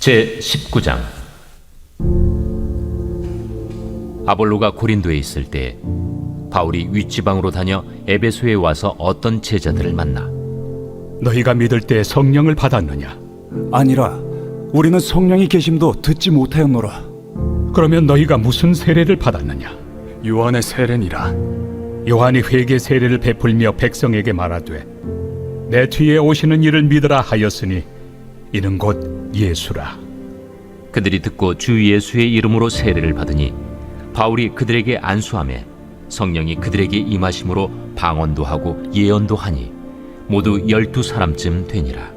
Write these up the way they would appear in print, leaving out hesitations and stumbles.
제19장. 아볼로가 고린도에 있을 때 바울이 윗지방으로 다녀 에베소에 와서 어떤 제자들을 만나 너희가 믿을 때 성령을 받았느냐? 아니라 우리는 성령이 계심도 듣지 못하였노라. 그러면 너희가 무슨 세례를 받았느냐? 요한의 세례니라. 요한이 회개 세례를 베풀며 백성에게 말하되 내 뒤에 오시는 이를 믿으라 하였으니 이는 곧 예수라. 그들이 듣고 주 예수의 이름으로 세례를 받으니 바울이 그들에게 안수하매 성령이 그들에게 임하심으로 방언도 하고 예언도 하니 모두 12사람쯤 되니라.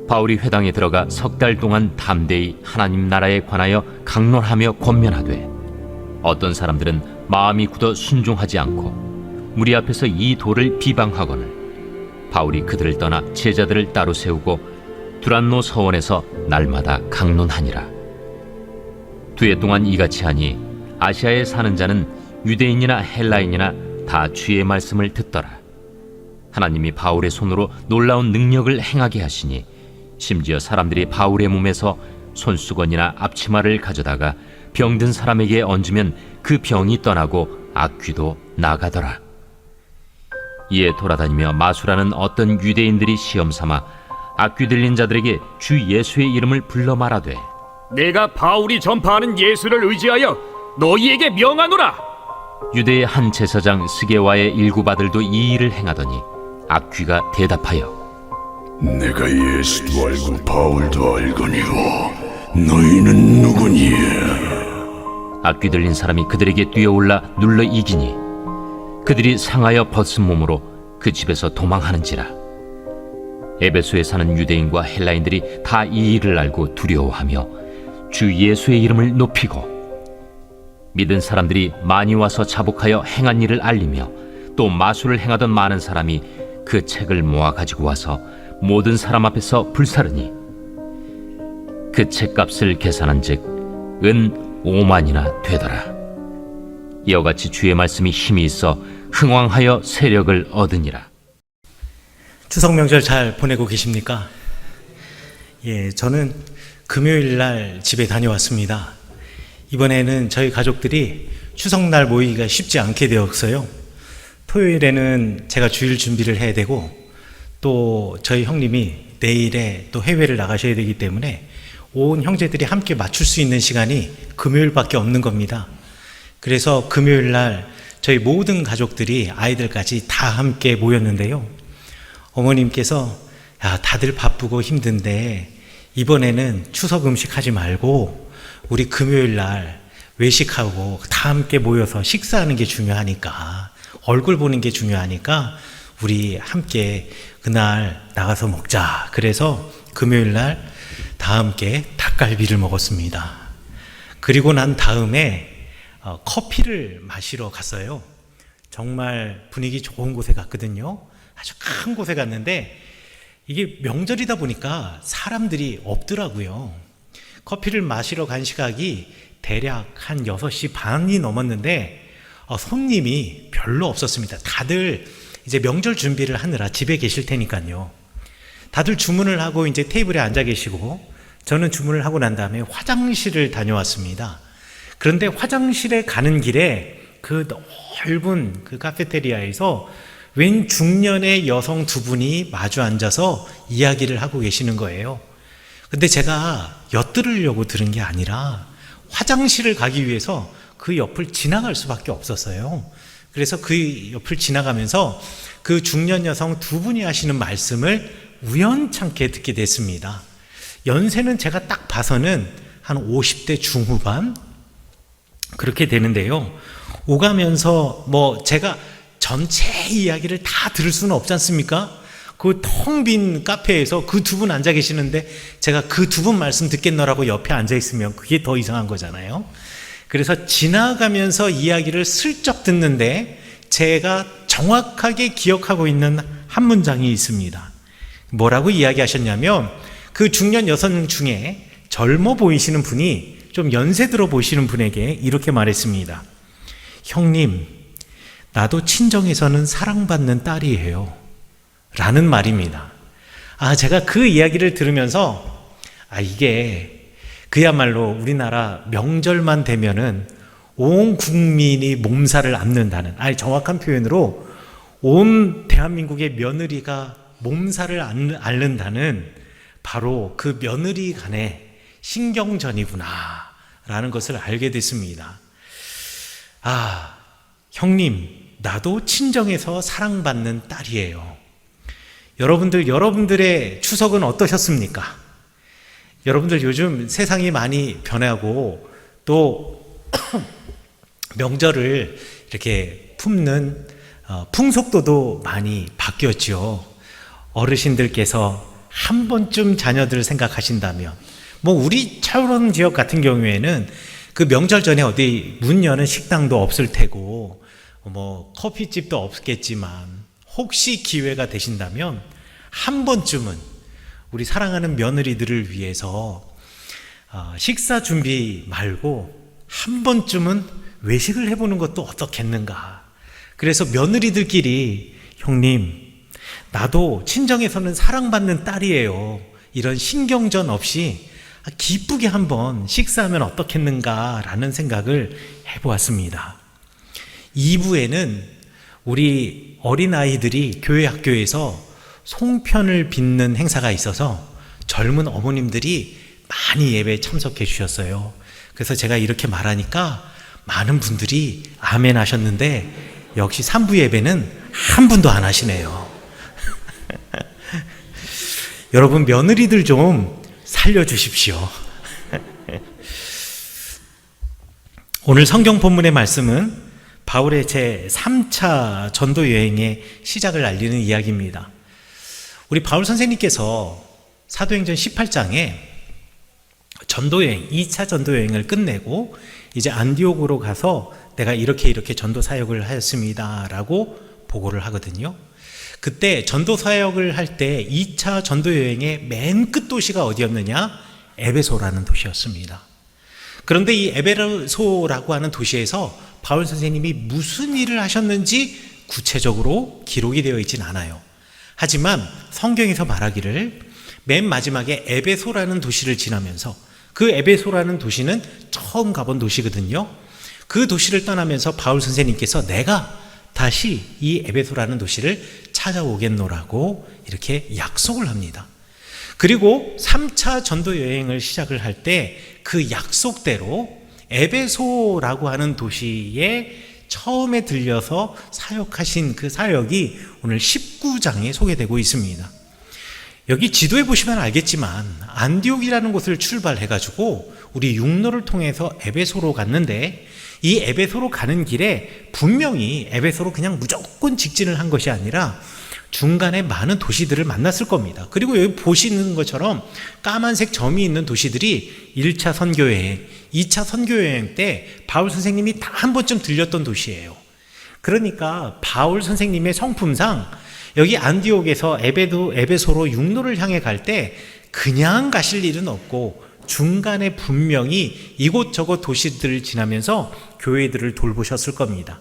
바울이 회당에 들어가 석 달 동안 담대히 하나님 나라에 관하여 강론하며 권면하되 어떤 사람들은 마음이 굳어 순종하지 않고 무리 앞에서 이 도를 비방하거늘 바울이 그들을 떠나 제자들을 따로 세우고 두란노 서원에서 날마다 강론하니라. 2해 동안 이같이 하니 아시아에 사는 자는 유대인이나 헬라인이나 다 주의 말씀을 듣더라. 하나님이 바울의 손으로 놀라운 능력을 행하게 하시니 심지어 사람들이 바울의 몸에서 손수건이나 앞치마를 가져다가 병든 사람에게 얹으면 그 병이 떠나고 악귀도 나가더라. 이에 돌아다니며 마술하는 어떤 유대인들이 시험삼아 악귀 들린 자들에게 주 예수의 이름을 불러 말하되 내가 바울이 전파하는 예수를 의지하여 너희에게 명하노라. 유대의 한 제사장 스게와의 일곱 아들도 이 일을 행하더니 악귀가 대답하여 내가 예수도 알고 바울도 알거니와 너희는 누구니에? 악귀 들린 사람이 그들에게 뛰어올라 눌러 이기니 그들이 상하여 벗은 몸으로 그 집에서 도망하는지라. 에베소에 사는 유대인과 헬라인들이 다 이 일을 알고 두려워하며 주 예수의 이름을 높이고 믿은 사람들이 많이 와서 자복하여 행한 일을 알리며 또 마술을 행하던 많은 사람이 그 책을 모아 가지고 와서 모든 사람 앞에서 불사르니 그 책값을 계산한즉 은 5만이나 되더라. 이와 같이 주의 말씀이 힘이 있어 흥왕하여 세력을 얻으니라. 추석 명절 잘 보내고 계십니까? 저는 금요일 날 집에 다녀왔습니다. 이번에는 저희 가족들이 추석날 모이기가 쉽지 않게 되었어요. 토요일에는 제가 주일 준비를 해야 되고 또 저희 형님이 내일에 또 해외를 나가셔야 되기 때문에 온 형제들이 함께 맞출 수 있는 시간이 금요일밖에 없는 겁니다. 그래서 금요일 날 저희 모든 가족들이 아이들까지 다 함께 모였는데요. 어머님께서 다들 바쁘고 힘든데 이번에는 추석 음식 하지 말고 우리 금요일 날 외식하고 다 함께 모여서 식사하는 게 중요하니까 얼굴 보는 게 중요하니까 우리 함께 그날 나가서 먹자. 그래서 금요일 날 다 함께 닭갈비를 먹었습니다. 그리고 난 다음에 커피를 마시러 갔어요. 정말 분위기 좋은 곳에 갔거든요. 아주 큰 곳에 갔는데 이게 명절이다 보니까 사람들이 없더라고요. 커피를 마시러 간 시각이 대략 한 6시 반이 넘었는데 손님이 별로 없었습니다. 다들 이제 명절 준비를 하느라 집에 계실 테니까요. 다들 주문을 하고 이제 테이블에 앉아 계시고 저는 주문을 하고 난 다음에 화장실을 다녀왔습니다. 그런데 화장실에 가는 길에 그 넓은 그 카페테리아에서 웬 중년의 여성 두 분이 마주 앉아서 이야기를 하고 계시는 거예요. 근데 제가 엿들으려고 들은 게 아니라 화장실을 가기 위해서 그 옆을 지나갈 수밖에 없었어요. 그래서 그 옆을 지나가면서 그 중년 여성 두 분이 하시는 말씀을 우연찮게 듣게 됐습니다. 연세는 제가 딱 봐서는 한 50대 중후반 그렇게 되는데요. 오가면서 제가 전체 이야기를 다 들을 수는 없지 않습니까? 그 텅 빈 카페에서 그 두 분 앉아 계시는데 제가 그 두 분 말씀 듣겠노라고 옆에 앉아 있으면 그게 더 이상한 거잖아요. 그래서 지나가면서 이야기를 슬쩍 듣는데 제가 정확하게 기억하고 있는 한 문장이 있습니다. 뭐라고 이야기하셨냐면 그 중년 여성 중에 젊어 보이시는 분이 좀 연세 들어 보이시는 분에게 이렇게 말했습니다. 형님, 나도 친정에서는 사랑받는 딸이에요. 라는 말입니다. 제가 그 이야기를 들으면서 이게 그야말로 우리나라 명절만 되면은 온 국민이 몸살을 앓는다는, 정확한 표현으로 온 대한민국의 며느리가 몸살을 앓는다는 바로 그 며느리 간의 신경전이구나 라는 것을 알게 됐습니다. 형님, 나도 친정에서 사랑받는 딸이에요. 여러분들의 추석은 어떠셨습니까? 여러분들 요즘 세상이 많이 변하고 또 명절을 이렇게 품는 풍속도도 많이 바뀌었죠. 어르신들께서 한 번쯤 자녀들 생각하신다면, 우리 차우런 지역 같은 경우에는 그 명절 전에 어디 문 여는 식당도 없을 테고 커피집도 없겠지만, 혹시 기회가 되신다면 한 번쯤은 우리 사랑하는 며느리들을 위해서 식사 준비 말고 한 번쯤은 외식을 해보는 것도 어떻겠는가. 그래서 며느리들끼리, 형님, 나도 친정에서는 사랑받는 딸이에요, 이런 신경전 없이 기쁘게 한번 식사하면 어떻겠는가라는 생각을 해보았습니다. 2부에는 우리 어린아이들이 교회 학교에서 송편을 빚는 행사가 있어서 젊은 어머님들이 많이 예배에 참석해 주셨어요. 그래서 제가 이렇게 말하니까 많은 분들이 아멘 하셨는데, 역시 3부 예배는 한 분도 안 하시네요. 여러분, 며느리들 좀 살려주십시오. 오늘 성경 본문의 말씀은 바울의 제3차 전도 여행의 시작을 알리는 이야기입니다. 우리 바울 선생님께서 사도행전 18장에 전도여행, 2차 전도여행을 끝내고 이제 안디옥으로 가서 내가 이렇게 전도 사역을 하였습니다 라고 보고를 하거든요. 그때 전도 사역을 할 때 2차 전도여행의 맨 끝 도시가 어디였느냐? 에베소라는 도시였습니다. 그런데 이 에베소라고 하는 도시에서 바울 선생님이 무슨 일을 하셨는지 구체적으로 기록이 되어 있진 않아요. 하지만 성경에서 말하기를 맨 마지막에 에베소라는 도시를 지나면서, 그 에베소라는 도시는 처음 가본 도시거든요. 그 도시를 떠나면서 바울 선생님께서 내가 다시 이 에베소라는 도시를 찾아오겠노라고 이렇게 약속을 합니다. 그리고 3차 전도 여행을 시작을 할 때 그 약속대로 에베소라고 하는 도시에 처음에 들려서 사역하신 그 사역이 오늘 19장에 소개되고 있습니다. 여기 지도에 보시면 알겠지만 안디옥이라는 곳을 출발해가지고 우리 육로를 통해서 에베소로 갔는데, 이 에베소로 가는 길에 분명히 에베소로 그냥 무조건 직진을 한 것이 아니라 중간에 많은 도시들을 만났을 겁니다. 그리고 여기 보시는 것처럼 까만색 점이 있는 도시들이 1차 선교여행, 2차 선교여행 때 바울 선생님이 다 한 번쯤 들렸던 도시예요. 그러니까 바울 선생님의 성품상 여기 안디옥에서 에베소로 육로를 향해 갈 때 그냥 가실 일은 없고 중간에 분명히 이곳저곳 도시들을 지나면서 교회들을 돌보셨을 겁니다.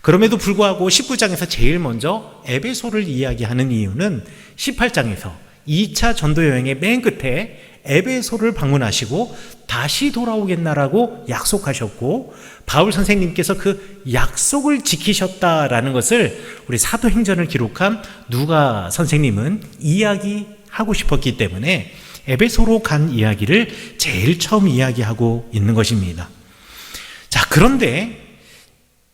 그럼에도 불구하고 19장에서 제일 먼저 에베소를 이야기하는 이유는 18장에서 2차 전도여행의 맨 끝에 에베소를 방문하시고 다시 돌아오겠나라고 약속하셨고, 바울 선생님께서 그 약속을 지키셨다라는 것을 우리 사도행전을 기록한 누가 선생님은 이야기하고 싶었기 때문에 에베소로 간 이야기를 제일 처음 이야기하고 있는 것입니다. 자, 그런데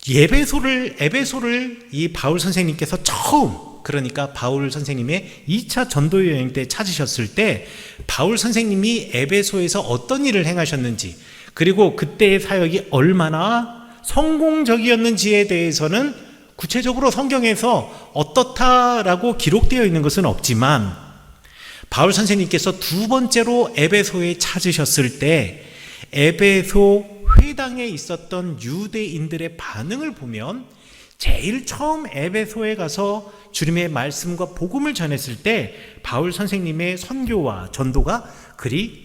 에베소를 이 바울 선생님께서 처음, 그러니까 바울 선생님의 2차 전도 여행 때 찾으셨을 때 바울 선생님이 에베소에서 어떤 일을 행하셨는지, 그리고 그때의 사역이 얼마나 성공적이었는지에 대해서는 구체적으로 성경에서 어떻다라고 기록되어 있는 것은 없지만, 바울 선생님께서 두 번째로 에베소에 찾으셨을 때 에베소 회당에 있었던 유대인들의 반응을 보면 제일 처음 에베소에 가서 주님의 말씀과 복음을 전했을 때 바울 선생님의 선교와 전도가 그리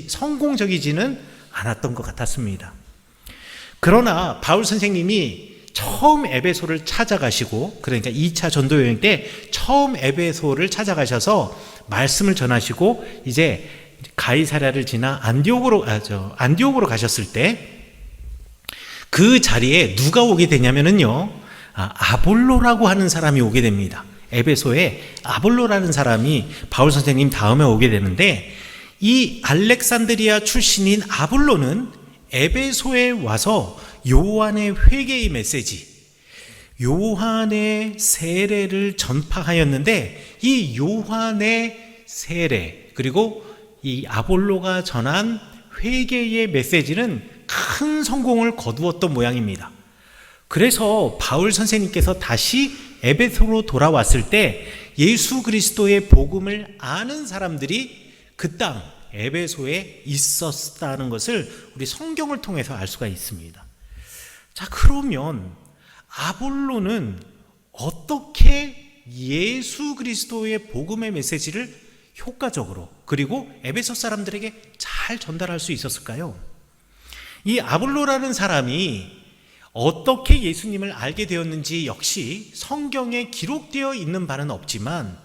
성공적이지는 않았던 것 같았습니다. 그러나 바울 선생님이 처음 에베소를 찾아가시고, 그러니까 2차 전도 여행 때 처음 에베소를 찾아가셔서 말씀을 전하시고 이제 가이사랴를 지나 안디옥으로 가셨을 때 그 자리에 누가 오게 되냐면은요, 아볼로라고 하는 사람이 오게 됩니다. 에베소에 아볼로라는 사람이 바울 선생님 다음에 오게 되는데, 이 알렉산드리아 출신인 아볼로는 에베소에 와서 요한의 회개의 메시지, 요한의 세례를 전파하였는데, 이 요한의 세례 그리고 이 아볼로가 전한 회개의 메시지는 큰 성공을 거두었던 모양입니다. 그래서 바울 선생님께서 다시 에베소로 돌아왔을 때 예수 그리스도의 복음을 아는 사람들이 그 땅 에베소에 있었다는 것을 우리 성경을 통해서 알 수가 있습니다. 자, 그러면 아볼로는 어떻게 예수 그리스도의 복음의 메시지를 효과적으로 그리고 에베소 사람들에게 잘 전달할 수 있었을까요? 이 아볼로라는 사람이 어떻게 예수님을 알게 되었는지 역시 성경에 기록되어 있는 바는 없지만,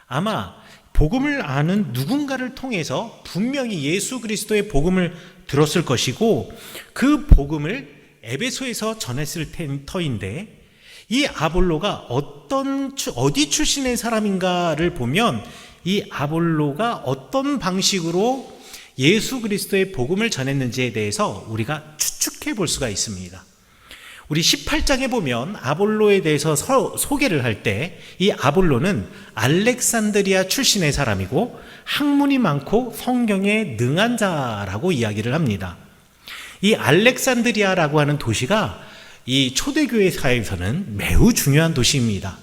아마 복음을 아는 누군가를 통해서 분명히 예수 그리스도의 복음을 들었을 것이고, 그 복음을 에베소에서 전했을 터인데, 이 아볼로가 어디 출신의 사람인가를 보면 이 아볼로가 어떤 방식으로 예수 그리스도의 복음을 전했는지에 대해서 우리가 추측해 볼 수가 있습니다. 우리 18장에 보면 아볼로에 대해서 소개를 할 때 이 아볼로는 알렉산드리아 출신의 사람이고 학문이 많고 성경에 능한 자라고 이야기를 합니다. 이 알렉산드리아라고 하는 도시가 이 초대교회 사회에서는 매우 중요한 도시입니다.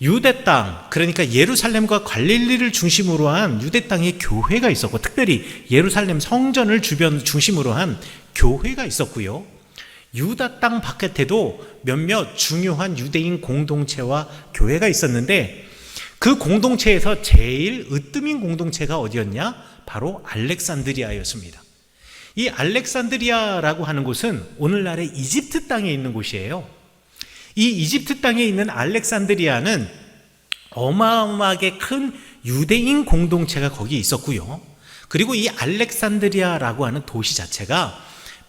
유대 땅, 그러니까 예루살렘과 갈릴리를 중심으로 한 유대 땅에 교회가 있었고, 특별히 예루살렘 성전을 중심으로 한 교회가 있었고요. 유다 땅 바깥에도 몇몇 중요한 유대인 공동체와 교회가 있었는데, 그 공동체에서 제일 으뜸인 공동체가 어디였냐? 바로 알렉산드리아였습니다. 이 알렉산드리아라고 하는 곳은 오늘날의 이집트 땅에 있는 곳이에요. 이 이집트 땅에 있는 알렉산드리아는 어마어마하게 큰 유대인 공동체가 거기 있었고요. 그리고 이 알렉산드리아라고 하는 도시 자체가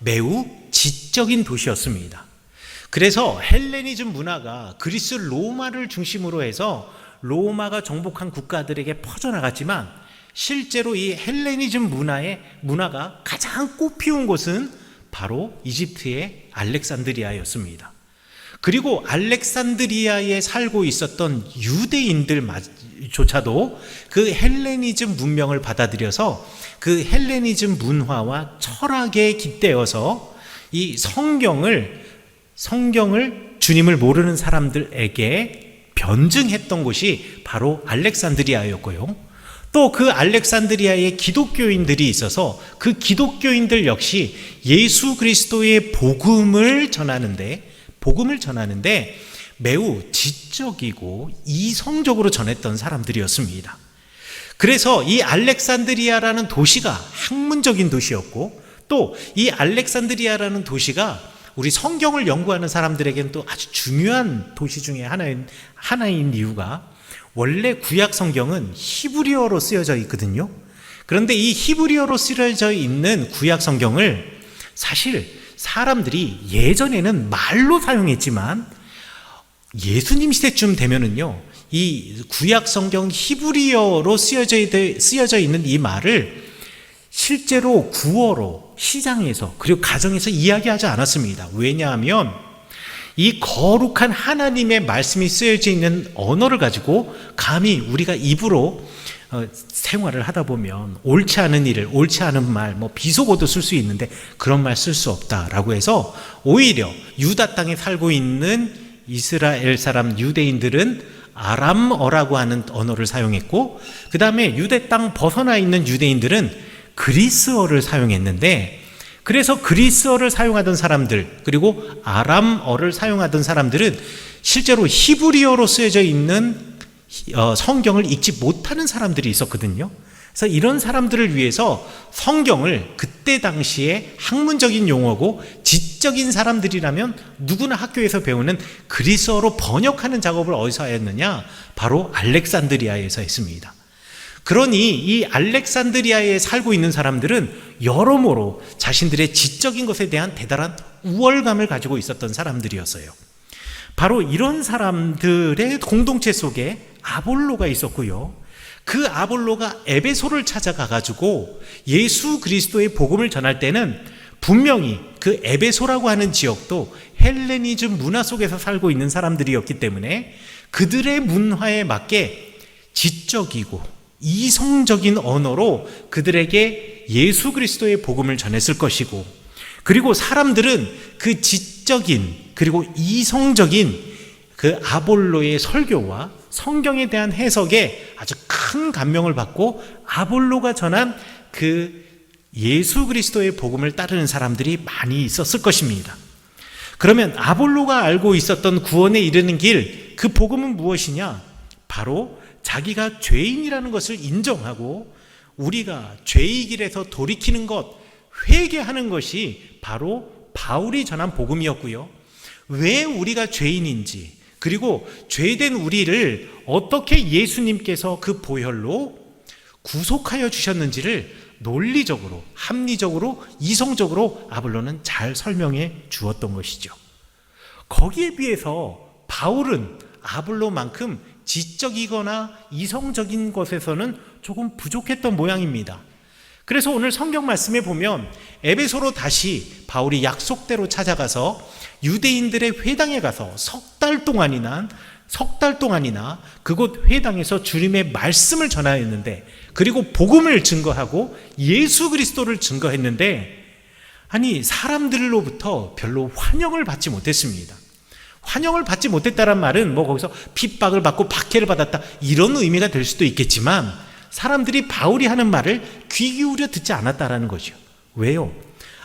매우 지적인 도시였습니다. 그래서 헬레니즘 문화가 그리스 로마를 중심으로 해서 로마가 정복한 국가들에게 퍼져나갔지만, 실제로 이 헬레니즘 문화가 가장 꽃피운 곳은 바로 이집트의 알렉산드리아였습니다. 그리고 알렉산드리아에 살고 있었던 유대인들조차도 그 헬레니즘 문명을 받아들여서 그 헬레니즘 문화와 철학에 깃대어서 이 성경을 주님을 모르는 사람들에게 변증했던 곳이 바로 알렉산드리아였고요. 또 그 알렉산드리아에 기독교인들이 있어서 그 기독교인들 역시 예수 그리스도의 복음을 전하는데 매우 지적이고 이성적으로 전했던 사람들이었습니다. 그래서 이 알렉산드리아라는 도시가 학문적인 도시였고, 또 이 알렉산드리아라는 도시가 우리 성경을 연구하는 사람들에게는 또 아주 중요한 도시 중에 하나인 이유가, 원래 구약 성경은 히브리어로 쓰여져 있거든요. 그런데 이 히브리어로 쓰여져 있는 구약 성경을 사실 사람들이 예전에는 말로 사용했지만 예수님 시대쯤 되면은요, 이 구약 성경 히브리어로 쓰여져 있는 이 말을 실제로 구어로 시장에서 그리고 가정에서 이야기하지 않았습니다. 왜냐하면 이 거룩한 하나님의 말씀이 쓰여져 있는 언어를 가지고 감히 우리가 입으로 생활을 하다 보면 옳지 않은 일을, 옳지 않은 말, 비속어도 쓸 수 있는데 그런 말 쓸 수 없다라고 해서 오히려 유다 땅에 살고 있는 이스라엘 사람 유대인들은 아람어라고 하는 언어를 사용했고, 그 다음에 유대 땅 벗어나 있는 유대인들은 그리스어를 사용했는데, 그래서 그리스어를 사용하던 사람들 그리고 아람어를 사용하던 사람들은 실제로 히브리어로 쓰여져 있는 성경을 읽지 못하는 사람들이 있었거든요. 그래서 이런 사람들을 위해서 성경을 그때 당시에 학문적인 용어고 지적인 사람들이라면 누구나 학교에서 배우는 그리스어로 번역하는 작업을 어디서 하였느냐? 바로 알렉산드리아에서 했습니다. 그러니 이 알렉산드리아에 살고 있는 사람들은 여러모로 자신들의 지적인 것에 대한 대단한 우월감을 가지고 있었던 사람들이었어요. 바로 이런 사람들의 공동체 속에 아볼로가 있었고요. 그 아볼로가 에베소를 찾아가 가지고 예수 그리스도의 복음을 전할 때는 분명히 그 에베소라고 하는 지역도 헬레니즘 문화 속에서 살고 있는 사람들이었기 때문에 그들의 문화에 맞게 지적이고 이성적인 언어로 그들에게 예수 그리스도의 복음을 전했을 것이고, 그리고 사람들은 그 지적인 그리고 이성적인 그 아볼로의 설교와 성경에 대한 해석에 아주 큰 감명을 받고 아볼로가 전한 그 예수 그리스도의 복음을 따르는 사람들이 많이 있었을 것입니다. 그러면 아볼로가 알고 있었던 구원에 이르는 길, 그 복음은 무엇이냐? 바로 자기가 죄인이라는 것을 인정하고 우리가 죄의 길에서 돌이키는 것, 회개하는 것이 바로 바울이 전한 복음이었고요. 왜 우리가 죄인인지, 그리고 죄된 우리를 어떻게 예수님께서 그 보혈로 구속하여 주셨는지를 논리적으로, 합리적으로, 이성적으로 아볼로는 잘 설명해 주었던 것이죠. 거기에 비해서 바울은 아볼로만큼 지적이거나 이성적인 것에서는 조금 부족했던 모양입니다. 그래서 오늘 성경 말씀에 보면 에베소로 다시 바울이 약속대로 찾아가서 유대인들의 회당에 가서 석 달 동안이나 그곳 회당에서 주님의 말씀을 전하였는데, 그리고 복음을 증거하고 예수 그리스도를 증거했는데, 아니 사람들로부터 별로 환영을 받지 못했습니다. 환영을 받지 못했다는 말은 뭐 거기서 핍박을 받고 박해를 받았다 이런 의미가 될 수도 있겠지만, 사람들이 바울이 하는 말을 귀 기울여 듣지 않았다라는 거죠. 왜요?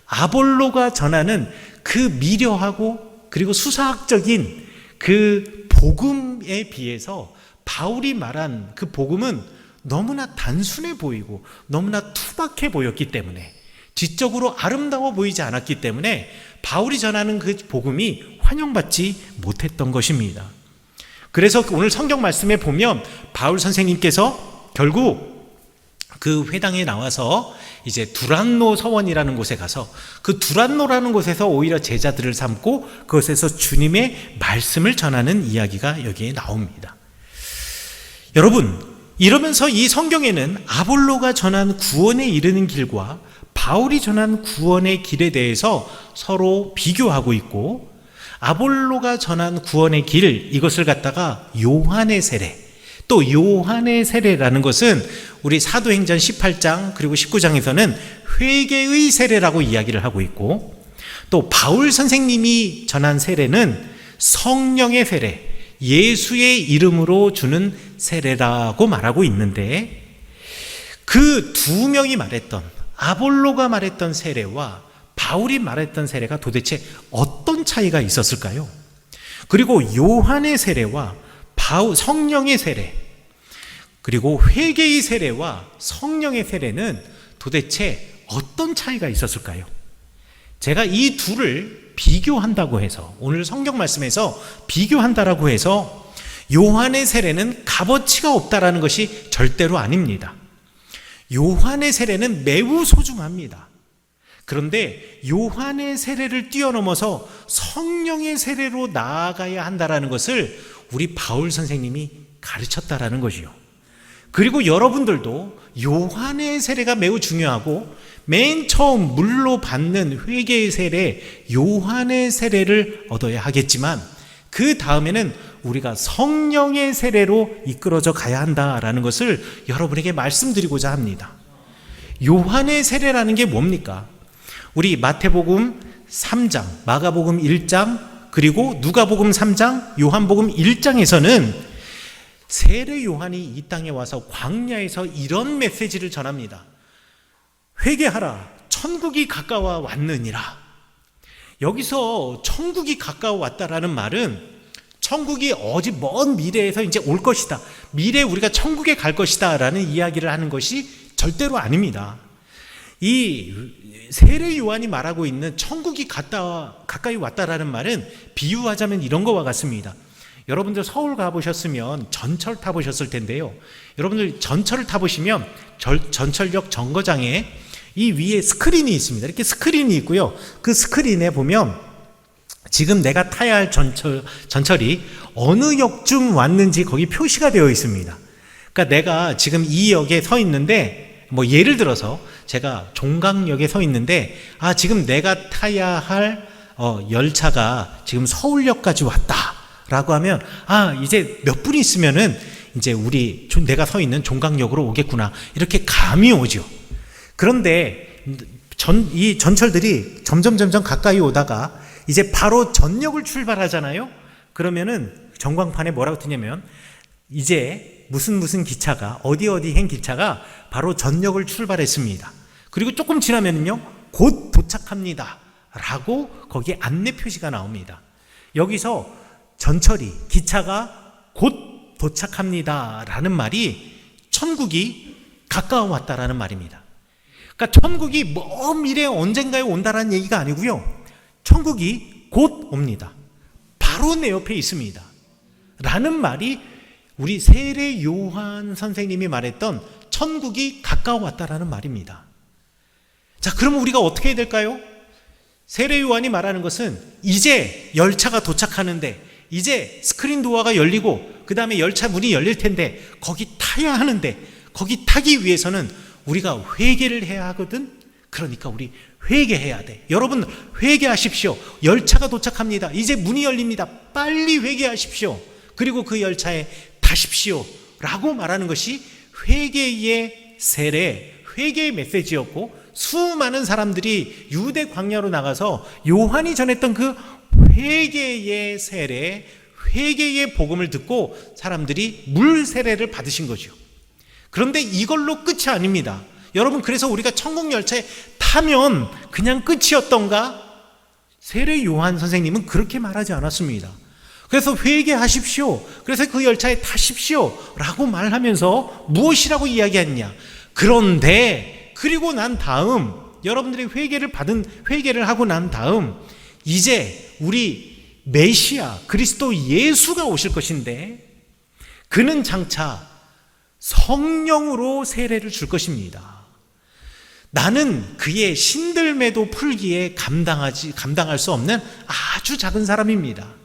아볼로가 전하는 그 미려하고 그리고 수사학적인 그 복음에 비해서 바울이 말한 그 복음은 너무나 단순해 보이고 너무나 투박해 보였기 때문에, 지적으로 아름다워 보이지 않았기 때문에 바울이 전하는 그 복음이 환영받지 못했던 것입니다. 그래서 오늘 성경 말씀에 보면 바울 선생님께서 결국 그 회당에 나와서 이제 두란노 서원이라는 곳에 가서 그 두란노라는 곳에서 오히려 제자들을 삼고 그것에서 주님의 말씀을 전하는 이야기가 여기에 나옵니다. 여러분, 이러면서 이 성경에는 아볼로가 전한 구원에 이르는 길과 바울이 전한 구원의 길에 대해서 서로 비교하고 있고, 아볼로가 전한 구원의 길, 이것을 갖다가 요한의 세례, 또 요한의 세례라는 것은 우리 사도행전 18장 그리고 19장에서는 회개의 세례라고 이야기를 하고 있고, 또 바울 선생님이 전한 세례는 성령의 세례, 예수의 이름으로 주는 세례라고 말하고 있는데, 그 두 명이 말했던, 아볼로가 말했던 세례와 바울이 말했던 세례가 도대체 어떤 차이가 있었을까요? 그리고 요한의 세례와 성령의 세례, 그리고 회개의 세례와 성령의 세례는 도대체 어떤 차이가 있었을까요? 제가 이 둘을 비교한다고 해서, 오늘 성경 말씀에서 비교한다라고 해서 요한의 세례는 값어치가 없다라는 것이 절대로 아닙니다. 요한의 세례는 매우 소중합니다. 그런데 요한의 세례를 뛰어넘어서 성령의 세례로 나아가야 한다라는 것을 우리 바울 선생님이 가르쳤다라는 것이요. 그리고 여러분들도 요한의 세례가 매우 중요하고, 맨 처음 물로 받는 회개의 세례, 요한의 세례를 얻어야 하겠지만, 그 다음에는 우리가 성령의 세례로 이끌어져 가야 한다라는 것을 여러분에게 말씀드리고자 합니다. 요한의 세례라는 게 뭡니까? 우리 마태복음 3장, 마가복음 1장, 그리고 누가복음 3장, 요한복음 1장에서는 세례 요한이 이 땅에 와서 광야에서 이런 메시지를 전합니다. 회개하라, 천국이 가까워 왔느니라. 여기서 천국이 가까워 왔다라는 말은 천국이 어디 먼 미래에서 이제 올 것이다, 미래에 우리가 천국에 갈 것이다 라는 이야기를 하는 것이 절대로 아닙니다. 이 세례 요한이 말하고 있는 천국이 가까이 왔다라는 말은 비유하자면 이런 거와 같습니다. 여러분들 서울 가보셨으면 전철 타보셨을 텐데요. 여러분들 전철을 타보시면 전철역 정거장에 이 위에 스크린이 있습니다. 이렇게 스크린이 있고요. 그 스크린에 보면 지금 내가 타야 할 전철이 어느 역쯤 왔는지 거기 표시가 되어 있습니다. 그러니까 내가 지금 이 역에 서 있는데, 뭐 예를 들어서 제가 종강역에 서 있는데, 지금 내가 타야 할 열차가 지금 서울역까지 왔다라고 하면, 이제 몇 분 있으면은 이제 내가 서 있는 종강역으로 오겠구나, 이렇게 감이 오죠. 그런데 이 전철들이 점점 가까이 오다가 이제 바로 전역을 출발하잖아요. 그러면은 전광판에 뭐라고 뜨냐면, 이제 무슨 기차가 어디 행 기차가 바로 전역을 출발했습니다. 그리고 조금 지나면은요, 곧 도착합니다 라고 거기에 안내 표시가 나옵니다. 여기서 기차가 곧 도착합니다 라는 말이 천국이 가까워 왔다라는 말입니다. 그러니까 천국이 먼 미래에 언젠가에 온다라는 얘기가 아니고요, 천국이 곧 옵니다. 바로 내 옆에 있습니다 라는 말이 우리 세례 요한 선생님이 말했던 천국이 가까워 왔다라는 말입니다. 자, 그러면 우리가 어떻게 해야 될까요? 세례 요한이 말하는 것은 이제 열차가 도착하는데, 이제 스크린 도어가 열리고 그 다음에 열차 문이 열릴 텐데 거기 타야 하는데, 거기 타기 위해서는 우리가 회개를 해야 하거든. 그러니까 우리 회개해야 돼. 여러분 회개하십시오. 열차가 도착합니다. 이제 문이 열립니다. 빨리 회개하십시오. 그리고 그 열차에 타십시오 라고 말하는 것이 회개의 세례, 회개의 메시지였고, 수많은 사람들이 유대 광야로 나가서 요한이 전했던 그 회개의 세례, 회개의 복음을 듣고 사람들이 물 세례를 받으신 거죠. 그런데 이걸로 끝이 아닙니다. 여러분, 그래서 우리가 천국 열차에 타면 그냥 끝이었던가? 세례 요한 선생님은 그렇게 말하지 않았습니다. 그래서 회개하십시오, 그래서 그 열차에 타십시오 라고 말하면서 무엇이라고 이야기했냐? 그런데 그리고 난 다음, 여러분들이 회개를 하고 난 다음, 이제 우리 메시아 그리스도 예수가 오실 것인데, 그는 장차 성령으로 세례를 줄 것입니다. 나는 그의 신들매도 풀기에 감당할 수 없는 아주 작은 사람입니다.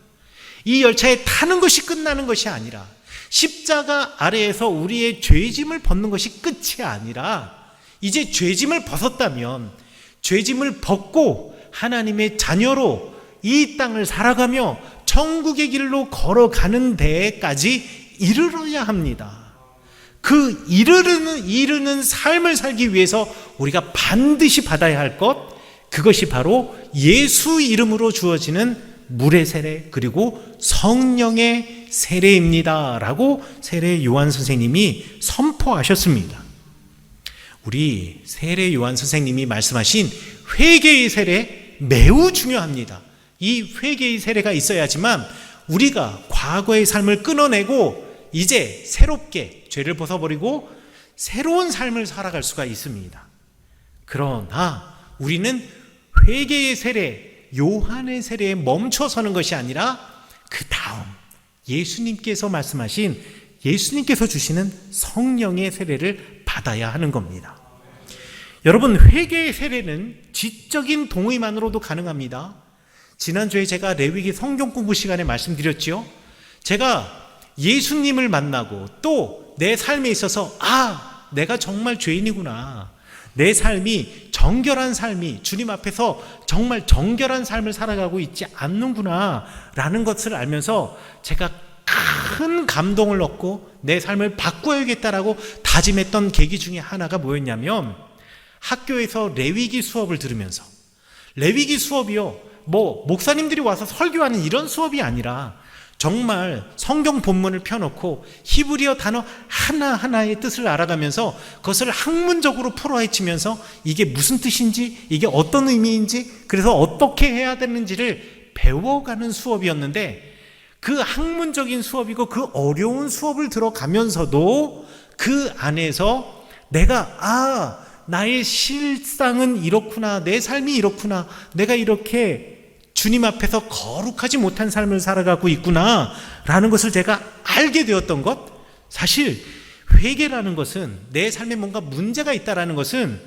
이 열차에 타는 것이 끝나는 것이 아니라, 십자가 아래에서 우리의 죄짐을 벗는 것이 끝이 아니라, 이제 죄짐을 벗었다면 죄짐을 벗고 하나님의 자녀로 이 땅을 살아가며 천국의 길로 걸어가는 데까지 이르러야 합니다. 그 이르는 삶을 살기 위해서 우리가 반드시 받아야 할 것, 그것이 바로 예수 이름으로 주어지는 물의 세례, 그리고 성령의 세례입니다 라고 세례 요한 선생님이 선포하셨습니다. 우리 세례 요한 선생님이 말씀하신 회개의 세례 매우 중요합니다. 이 회개의 세례가 있어야지만 우리가 과거의 삶을 끊어내고 이제 새롭게 죄를 벗어버리고 새로운 삶을 살아갈 수가 있습니다. 그러나 우리는 회개의 세례, 요한의 세례에 멈춰서는 것이 아니라 그 다음 예수님께서 말씀하신, 예수님께서 주시는 성령의 세례를 받아야 하는 겁니다. 여러분, 회개의 세례는 지적인 동의만으로도 가능합니다. 지난주에 제가 레위기 성경 공부 시간에 말씀드렸죠. 제가 예수님을 만나고 또 내 삶에 있어서 내가 정말 죄인이구나, 내 삶이 정결한 삶이 주님 앞에서 정말 정결한 삶을 살아가고 있지 않는구나 라는 것을 알면서 제가 큰 감동을 얻고 내 삶을 바꿔야겠다라고 다짐했던 계기 중에 하나가 뭐였냐면, 학교에서 레위기 수업을 들으면서, 레위기 수업이요, 목사님들이 와서 설교하는 이런 수업이 아니라 정말 성경 본문을 펴놓고 히브리어 단어 하나하나의 뜻을 알아가면서 그것을 학문적으로 풀어헤치면서 이게 무슨 뜻인지, 이게 어떤 의미인지, 그래서 어떻게 해야 되는지를 배워가는 수업이었는데, 그 학문적인 수업이고 그 어려운 수업을 들어가면서도 그 안에서 내가 나의 실상은 이렇구나, 내 삶이 이렇구나, 내가 이렇게 주님 앞에서 거룩하지 못한 삶을 살아가고 있구나 라는 것을 제가 알게 되었던 것. 사실 회개라는 것은, 내 삶에 뭔가 문제가 있다라는 것은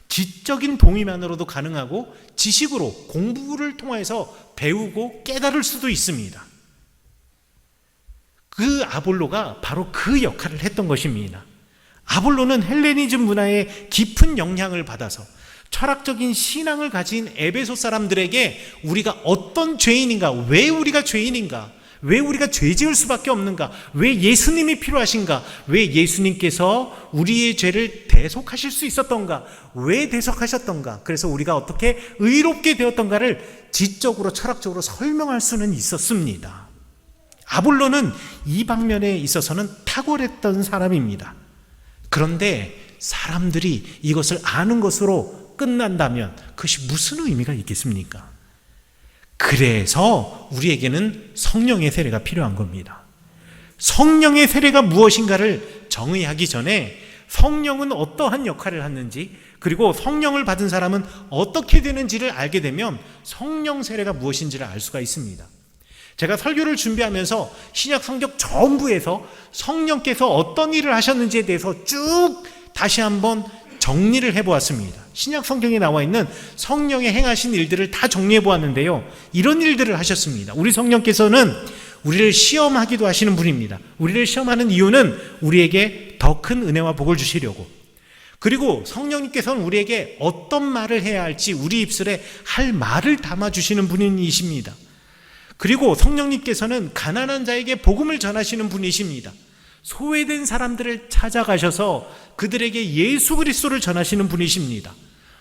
지적인 동의만으로도 가능하고 지식으로, 공부를 통해서 배우고 깨달을 수도 있습니다. 그 아볼로가 바로 그 역할을 했던 것입니다. 아볼로는 헬레니즘 문화의 깊은 영향을 받아서 철학적인 신앙을 가진 에베소 사람들에게 우리가 어떤 죄인인가, 왜 우리가 죄인인가, 왜 우리가 죄 지을 수밖에 없는가, 왜 예수님이 필요하신가, 왜 예수님께서 우리의 죄를 대속하실 수 있었던가, 왜 대속하셨던가, 그래서 우리가 어떻게 의롭게 되었던가를 지적으로 철학적으로 설명할 수는 있었습니다. 아볼로는 이 방면에 있어서는 탁월했던 사람입니다. 그런데 사람들이 이것을 아는 것으로 끝난다면 그것이 무슨 의미가 있겠습니까? 그래서 우리에게는 성령의 세례가 필요한 겁니다. 성령의 세례가 무엇인가를 정의하기 전에 성령은 어떠한 역할을 하는지, 그리고 성령을 받은 사람은 어떻게 되는지를 알게 되면 성령 세례가 무엇인지를 알 수가 있습니다. 제가 설교를 준비하면서 신약 성경 전부에서 성령께서 어떤 일을 하셨는지에 대해서 쭉 다시 한번 정리를 해보았습니다. 신약 성경에 나와 있는 성령의 행하신 일들을 다 정리해 보았는데요, 이런 일들을 하셨습니다. 우리 성령께서는 우리를 시험하기도 하시는 분입니다. 우리를 시험하는 이유는 우리에게 더 큰 은혜와 복을 주시려고, 그리고 성령님께서는 우리에게 어떤 말을 해야 할지 우리 입술에 할 말을 담아주시는 분이십니다. 그리고 성령님께서는 가난한 자에게 복음을 전하시는 분이십니다. 소외된 사람들을 찾아가셔서 그들에게 예수 그리스도를 전하시는 분이십니다.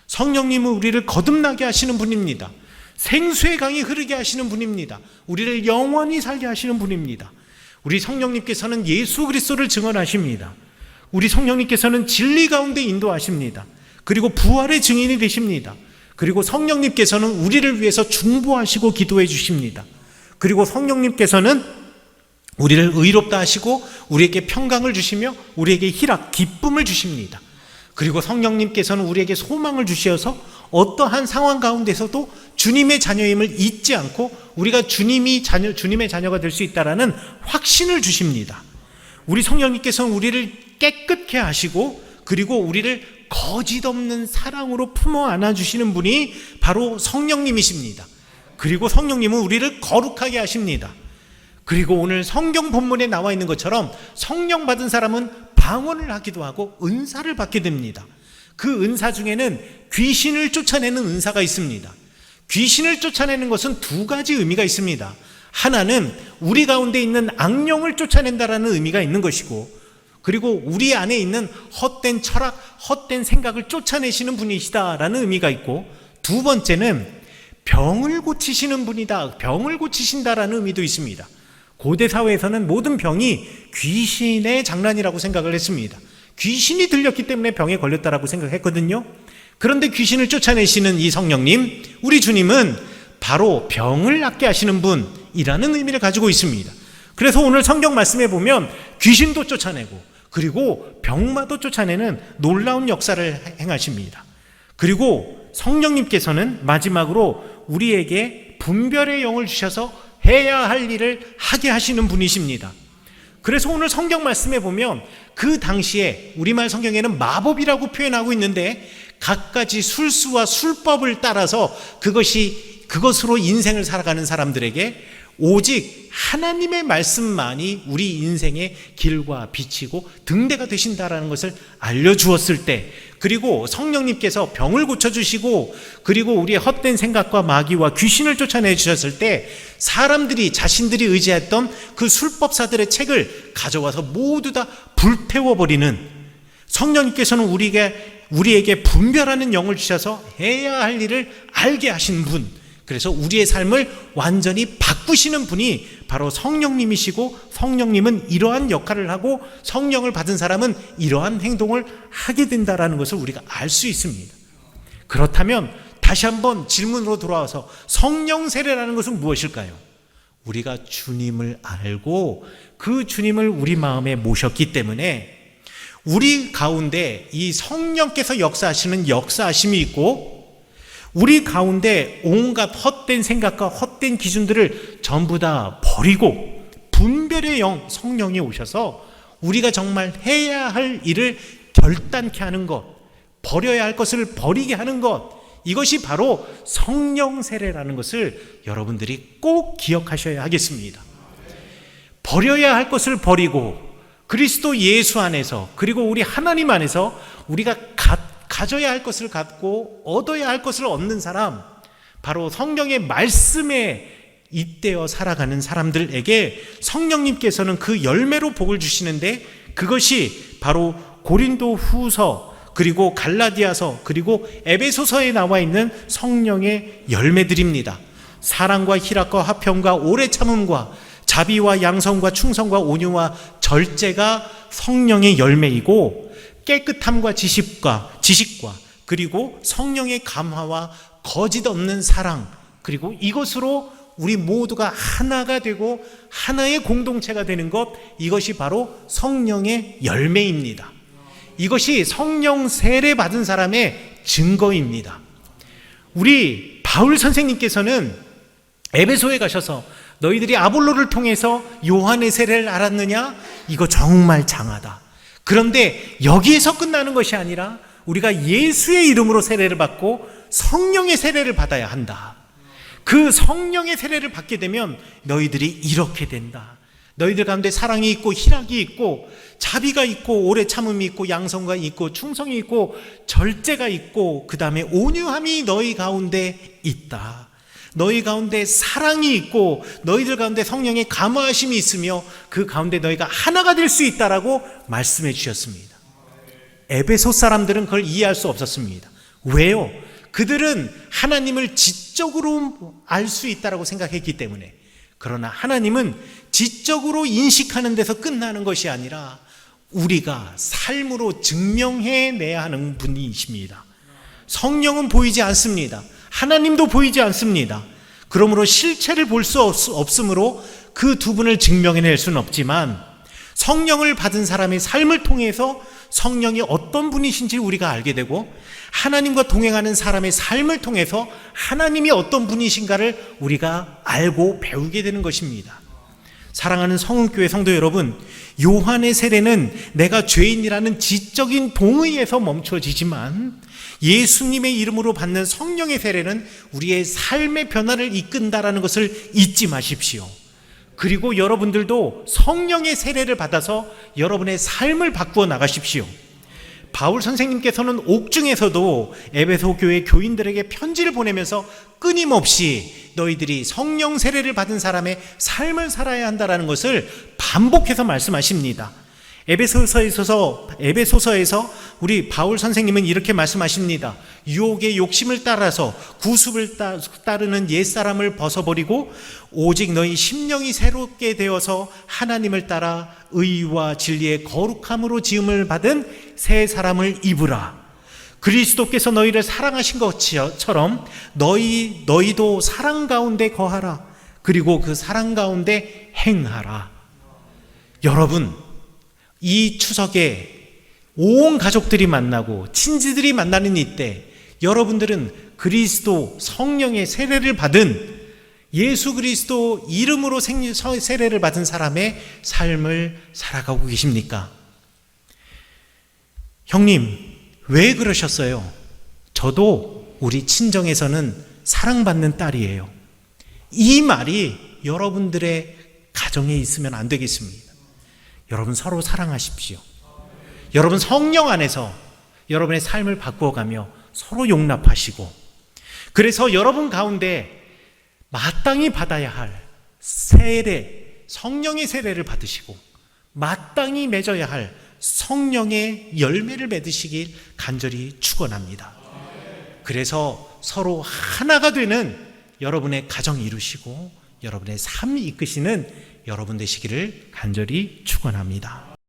성령님은 우리를 거듭나게 하시는 분입니다. 생수의 강이 흐르게 하시는 분입니다. 우리를 영원히 살게 하시는 분입니다. 우리 성령님께서는 예수 그리스도를 증언하십니다. 우리 성령님께서는 진리 가운데 인도하십니다. 그리고 부활의 증인이 되십니다. 그리고 성령님께서는 우리를 위해서 중보하시고 기도해 주십니다. 그리고 성령님께서는 우리를 의롭다 하시고 우리에게 평강을 주시며 우리에게 희락, 기쁨을 주십니다. 그리고 성령님께서는 우리에게 소망을 주셔서 어떠한 상황 가운데서도 주님의 자녀임을 잊지 않고 우리가 주님의 자녀가 될 수 있다라는 확신을 주십니다. 우리 성령님께서는 우리를 깨끗게 하시고, 그리고 우리를 거짓 없는 사랑으로 품어 안아주시는 분이 바로 성령님이십니다. 그리고 성령님은 우리를 거룩하게 하십니다. 그리고 오늘 성경 본문에 나와 있는 것처럼 성령 받은 사람은 방언을 하기도 하고 은사를 받게 됩니다. 그 은사 중에는 귀신을 쫓아내는 은사가 있습니다. 귀신을 쫓아내는 것은 두 가지 의미가 있습니다. 하나는 우리 가운데 있는 악령을 쫓아낸다라는 의미가 있는 것이고, 그리고 우리 안에 있는 헛된 철학, 헛된 생각을 쫓아내시는 분이시다라는 의미가 있고, 두 번째는 병을 고치시는 분이다, 병을 고치신다라는 의미도 있습니다. 고대 사회에서는 모든 병이 귀신의 장난이라고 생각을 했습니다. 귀신이 들렸기 때문에 병에 걸렸다라고 생각했거든요. 그런데 귀신을 쫓아내시는 이 성령님, 우리 주님은 바로 병을 낫게 하시는 분이라는 의미를 가지고 있습니다. 그래서 오늘 성경 말씀에 보면 귀신도 쫓아내고, 그리고 병마도 쫓아내는 놀라운 역사를 행하십니다. 그리고 성령님께서는 마지막으로 우리에게 분별의 영을 주셔서 해야 할 일을 하게 하시는 분이십니다. 그래서 오늘 성경 말씀에 보면 그 당시에 우리말 성경에는 마법이라고 표현하고 있는데, 갖가지 술수와 술법을 따라서 그것으로 인생을 살아가는 사람들에게 오직 하나님의 말씀만이 우리 인생의 길과 빛이고 등대가 되신다라는 것을 알려주었을 때, 그리고 성령님께서 병을 고쳐주시고, 그리고 우리의 헛된 생각과 마귀와 귀신을 쫓아내 주셨을 때, 사람들이 자신들이 의지했던 그 술법사들의 책을 가져와서 모두 다 불태워버리는, 성령님께서는 우리에게 분별하는 영을 주셔서 해야 할 일을 알게 하신 분, 그래서 우리의 삶을 완전히 바꾸시는 분이 바로 성령님이시고, 성령님은 이러한 역할을 하고 성령을 받은 사람은 이러한 행동을 하게 된다라는 것을 우리가 알 수 있습니다. 그렇다면 다시 한번 질문으로 돌아와서 성령 세례라는 것은 무엇일까요? 우리가 주님을 알고 그 주님을 우리 마음에 모셨기 때문에 우리 가운데 이 성령께서 역사하시는 역사하심이 있고, 우리 가운데 온갖 헛된 생각과 헛된 기준들을 전부 다 버리고 분별의 영 성령이 오셔서 우리가 정말 해야 할 일을 결단케 하는 것, 버려야 할 것을 버리게 하는 것, 이것이 바로 성령 세례라는 것을 여러분들이 꼭 기억하셔야 하겠습니다. 버려야 할 것을 버리고 그리스도 예수 안에서, 그리고 우리 하나님 안에서 우리가 가져야 할 것을 갖고 얻어야 할 것을 얻는 사람, 바로 성령의 말씀에 잇대어 살아가는 사람들에게 성령님께서는 그 열매로 복을 주시는데, 그것이 바로 고린도 후서, 그리고 갈라디아서, 그리고 에베소서에 나와 있는 성령의 열매들입니다. 사랑과 희락과 화평과 오래 참음과 자비와 양성과 충성과 온유와 절제가 성령의 열매이고, 깨끗함과 지식과 그리고 성령의 감화와 거짓 없는 사랑, 그리고 이것으로 우리 모두가 하나가 되고 하나의 공동체가 되는 것, 이것이 바로 성령의 열매입니다. 이것이 성령 세례 받은 사람의 증거입니다. 우리 바울 선생님께서는 에베소에 가셔서 너희들이 아볼로를 통해서 요한의 세례를 알았느냐? 이거 정말 장하다. 그런데 여기에서 끝나는 것이 아니라 우리가 예수의 이름으로 세례를 받고 성령의 세례를 받아야 한다. 그 성령의 세례를 받게 되면 너희들이 이렇게 된다. 너희들 가운데 사랑이 있고 희락이 있고 자비가 있고 오래 참음이 있고 양성과 있고 충성이 있고 절제가 있고, 그 다음에 온유함이 너희 가운데 있다. 너희 가운데 사랑이 있고 너희들 가운데 성령의 감화하심이 있으며 그 가운데 너희가 하나가 될 수 있다라고 말씀해 주셨습니다. 에베소 사람들은 그걸 이해할 수 없었습니다. 왜요? 그들은 하나님을 지적으로 알 수 있다라고 생각했기 때문에. 그러나 하나님은 지적으로 인식하는 데서 끝나는 것이 아니라 우리가 삶으로 증명해내야 하는 분이십니다. 성령은 보이지 않습니다. 하나님도 보이지 않습니다. 그러므로 실체를 볼 수 없으므로 그 두 분을 증명해낼 수는 없지만, 성령을 받은 사람의 삶을 통해서 성령이 어떤 분이신지 우리가 알게 되고, 하나님과 동행하는 사람의 삶을 통해서 하나님이 어떤 분이신가를 우리가 알고 배우게 되는 것입니다. 사랑하는 성은교회 성도 여러분, 요한의 세례는 내가 죄인이라는 지적인 동의에서 멈춰지지만, 예수님의 이름으로 받는 성령의 세례는 우리의 삶의 변화를 이끈다라는 것을 잊지 마십시오. 그리고 여러분들도 성령의 세례를 받아서 여러분의 삶을 바꾸어 나가십시오. 바울 선생님께서는 옥중에서도 에베소 교회 교인들에게 편지를 보내면서 끊임없이 너희들이 성령 세례를 받은 사람의 삶을 살아야 한다는 것을 반복해서 말씀하십니다. 에베소서에서 우리 바울 선생님은 이렇게 말씀하십니다. 유혹의 욕심을 따라서 구습을 따르는 옛사람을 벗어버리고 오직 너희 심령이 새롭게 되어서 하나님을 따라 의와 진리의 거룩함으로 지음을 받은 새 사람을 입으라. 그리스도께서 너희를 사랑하신 것처럼 너희도 사랑 가운데 거하라. 그리고 그 사랑 가운데 행하라. 여러분, 이 추석에 온 가족들이 만나고 친지들이 만나는 이때 여러분들은 그리스도 성령의 세례를 받은, 예수 그리스도 이름으로 세례를 받은 사람의 삶을 살아가고 계십니까? 형님, 왜 그러셨어요? 저도 우리 친정에서는 사랑받는 딸이에요. 이 말이 여러분들의 가정에 있으면 안 되겠습니다. 여러분 서로 사랑하십시오. 여러분 성령 안에서 여러분의 삶을 바꾸어가며 서로 용납하시고, 그래서 여러분 가운데 마땅히 받아야 할 세례, 성령의 세례를 받으시고 마땅히 맺어야 할 성령의 열매를 맺으시길 간절히 축원합니다. 그래서 서로 하나가 되는 여러분의 가정 이루시고 여러분의 삶 이끄시는 여러분 되시기를 간절히 축원합니다.